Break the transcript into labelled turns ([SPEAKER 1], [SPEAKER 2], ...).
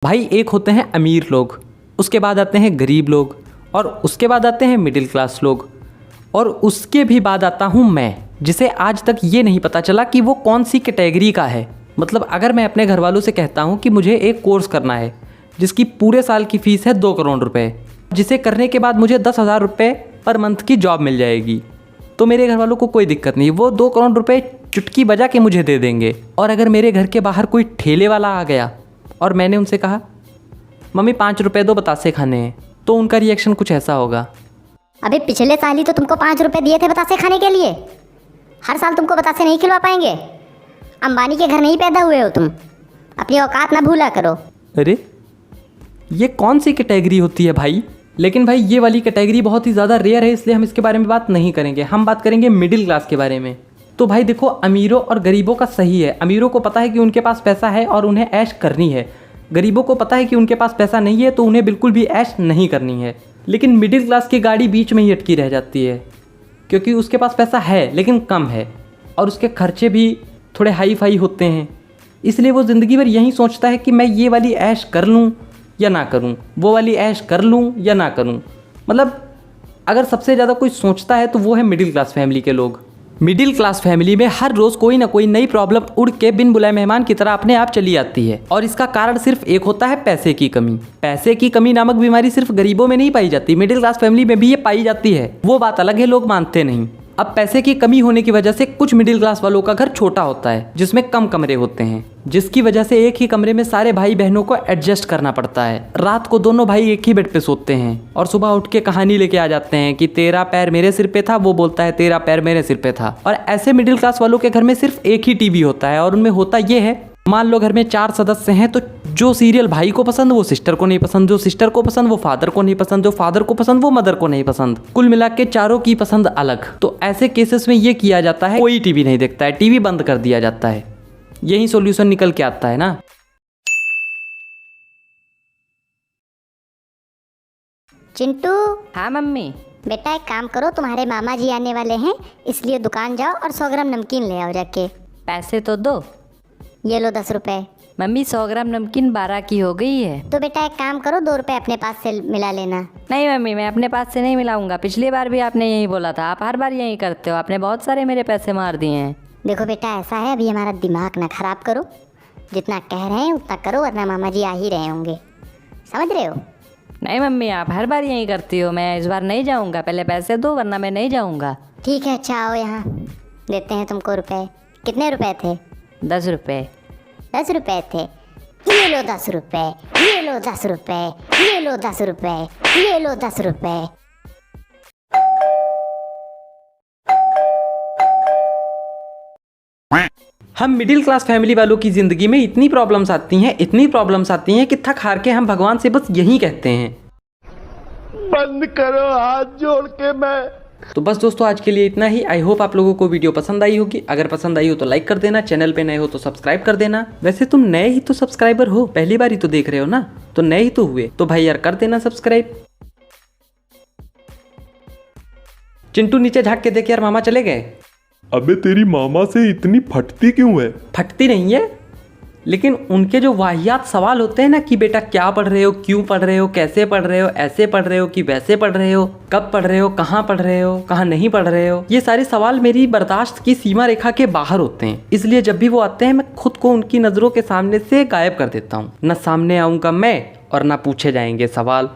[SPEAKER 1] भाई एक होते हैं अमीर लोग, उसके बाद आते हैं गरीब लोग, और उसके बाद आते हैं मिडिल क्लास लोग, और उसके भी बाद आता हूँ मैं, जिसे आज तक ये नहीं पता चला कि वो कौन सी कैटेगरी का है। मतलब अगर मैं अपने घर वालों से कहता हूँ कि मुझे एक कोर्स करना है जिसकी पूरे साल की फ़ीस है 2 करोड़ रुपए, जिसे करने के बाद मुझे 10,000 रुपये पर मंथ की जॉब मिल जाएगी, तो मेरे घर वालों को कोई दिक्कत नहीं, वो 2 करोड़ रुपए चुटकी बजा के मुझे दे देंगे। और अगर मेरे घर के बाहर कोई ठेले वाला आ गया और मैंने उनसे कहा मम्मी 5 रुपये दो बतासे खाने हैं, तो उनका रिएक्शन कुछ ऐसा होगा,
[SPEAKER 2] अभी पिछले साल ही तो तुमको 5 रुपए दिए थे बतासे खाने के लिए, हर साल तुमको बतासे नहीं खिलवा पाएंगे। अंबानी के घर नहीं पैदा हुए हो तुम, अपनी औकात ना भूला करो।
[SPEAKER 1] अरे ये कौन सी कैटेगरी होती है भाई? लेकिन भाई ये वाली कैटेगरी बहुत ही ज़्यादा रेयर है, इसलिए हम इसके बारे में बात नहीं करेंगे। हम बात करेंगे मिडिल क्लास के बारे में। तो भाई देखो, अमीरों और गरीबों का सही है। अमीरों को पता है कि उनके पास पैसा है और उन्हें ऐश करनी है, गरीबों को पता है कि उनके पास पैसा नहीं है तो उन्हें बिल्कुल भी ऐश नहीं करनी है। लेकिन मिडिल क्लास की गाड़ी बीच में ही अटकी रह जाती है, क्योंकि उसके पास पैसा है लेकिन कम है और उसके खर्चे भी थोड़े हाई फाई होते हैं, इसलिए वो ज़िंदगी भर यही सोचता है कि मैं ये वाली ऐश कर लूँ या ना करूँ, वो वाली ऐश कर लूँ या ना करूँ। मतलब अगर सबसे ज़्यादा कोई सोचता है तो वो है मिडिल क्लास फैमिली के लोग। मिडिल क्लास फैमिली में हर रोज़ कोई ना कोई नई प्रॉब्लम उड़ के बिन बुलाए मेहमान की तरह अपने आप चली आती है, और इसका कारण सिर्फ एक होता है, पैसे की कमी। पैसे की कमी नामक बीमारी सिर्फ गरीबों में नहीं पाई जाती, मिडिल क्लास फैमिली में भी ये पाई जाती है। वो बात अलग है, लोग मानते नहीं। अब पैसे की कमी होने की वजह से कुछ मिडिल क्लास वालों का घर छोटा होता है जिसमें कम कमरे होते हैं, जिसकी वजह से एक ही कमरे में सारे भाई बहनों को एडजस्ट करना पड़ता है। रात को दोनों भाई एक ही बेड पे सोते हैं और सुबह उठ के कहानी लेके आ जाते हैं कि तेरा पैर मेरे सिर पे था, वो बोलता है तेरा पैर मेरे सिर पे था। और ऐसे मिडिल क्लास वालों के घर में सिर्फ एक ही टीवी होता है, और उनमें होता ये है, मान लो घर में 4 सदस्य हैं तो जो सीरियल भाई को पसंद वो सिस्टर को नहीं पसंद, जो सिस्टर को पसंद वो फादर को नहीं पसंद, जो फादर को पसंद वो मदर को नहीं पसंद, कुल मिला के चारों की पसंद अलग। तो ऐसे केसेस में ये किया जाता है, कोई टीवी नहीं देखता है, टीवी बंद कर दिया जाता है। यही सॉल्यूशन निकल के आता है ना।
[SPEAKER 2] चिंटू।
[SPEAKER 3] हाँ मम्मी।
[SPEAKER 2] बेटा एक काम करो, तुम्हारे मामा जी आने वाले हैं, इसलिए दुकान जाओ और 100 ग्राम नमकीन ले आओ जाके।
[SPEAKER 3] पैसे तो दो।
[SPEAKER 2] ये लो 10 रुपए।
[SPEAKER 3] मम्मी 100 ग्राम नमकीन 12 की हो गई है।
[SPEAKER 2] तो बेटा एक काम करो, 2 रुपए अपने पास से मिला लेना।
[SPEAKER 3] नहीं मम्मी, मैं अपने पास से नहीं मिलाऊंगा, पिछली बार भी आपने यही बोला था, आप हर बार यही करते हो, आपने बहुत सारे मेरे पैसे मार दिए हैं।
[SPEAKER 2] देखो बेटा ऐसा है, अभी हमारा दिमाग ना खराब करो, जितना कह रहे हैं उतना करो, वरना मामा जी आ ही रहे होंगे, समझ रहे हो?
[SPEAKER 3] नहीं मम्मी, आप हर बार यही करती हो, मैं इस बार नहीं जाऊंगा, पहले पैसे दो वरना मैं नहीं जाऊंगा।
[SPEAKER 2] ठीक है, अच्छा आओ यहाँ, देते हैं तुमको रुपए। कितने रुपए थे?
[SPEAKER 3] 10 रुपये।
[SPEAKER 2] 10 रुपए थे। ये लो 10 रुपए, ये लो 10 रुपए, ये लो 10 रुपए, ये लो 10 रुपए।
[SPEAKER 1] हम मिडिल क्लास फैमिली वालों की ज़िंदगी में इतनी प्रॉब्लम्स आती हैं कि थक हार के हम भगवान से बस यही कहते हैं,
[SPEAKER 4] बंद करो हाथ जोड़ के। मैं
[SPEAKER 1] तो बस दोस्तों आज के लिए इतना ही। आई होप आप लोगों को वीडियो पसंद आई होगी। अगर पसंद आई हो तो लाइक कर देना, चैनल पे नए हो तो सब्सक्राइब कर देना। वैसे तुम नए ही तो सब्सक्राइबर हो, पहली बार ही तो देख रहे हो ना, तो नए ही तो हुए, तो भाई यार कर देना सब्सक्राइब। चिंटू नीचे झाँक के देख यार, मामा चले गए।
[SPEAKER 4] अबे तेरी मामा से इतनी फटती क्यों है?
[SPEAKER 1] फटती नहीं है, लेकिन उनके जो वाहियात सवाल होते हैं ना कि बेटा क्या पढ़ रहे हो, क्यों पढ़ रहे हो, कैसे पढ़ रहे हो, ऐसे पढ़ रहे हो कि वैसे पढ़ रहे हो, कब पढ़ रहे हो, कहाँ पढ़ रहे हो, कहाँ नहीं पढ़ रहे हो, ये सारे सवाल मेरी बर्दाश्त की सीमा रेखा के बाहर होते हैं। इसलिए जब भी वो आते हैं मैं खुद को उनकी नज़रों के सामने से गायब कर देता हूँ। न सामने आऊँगा मैं और ना पूछे जाएंगे सवाल।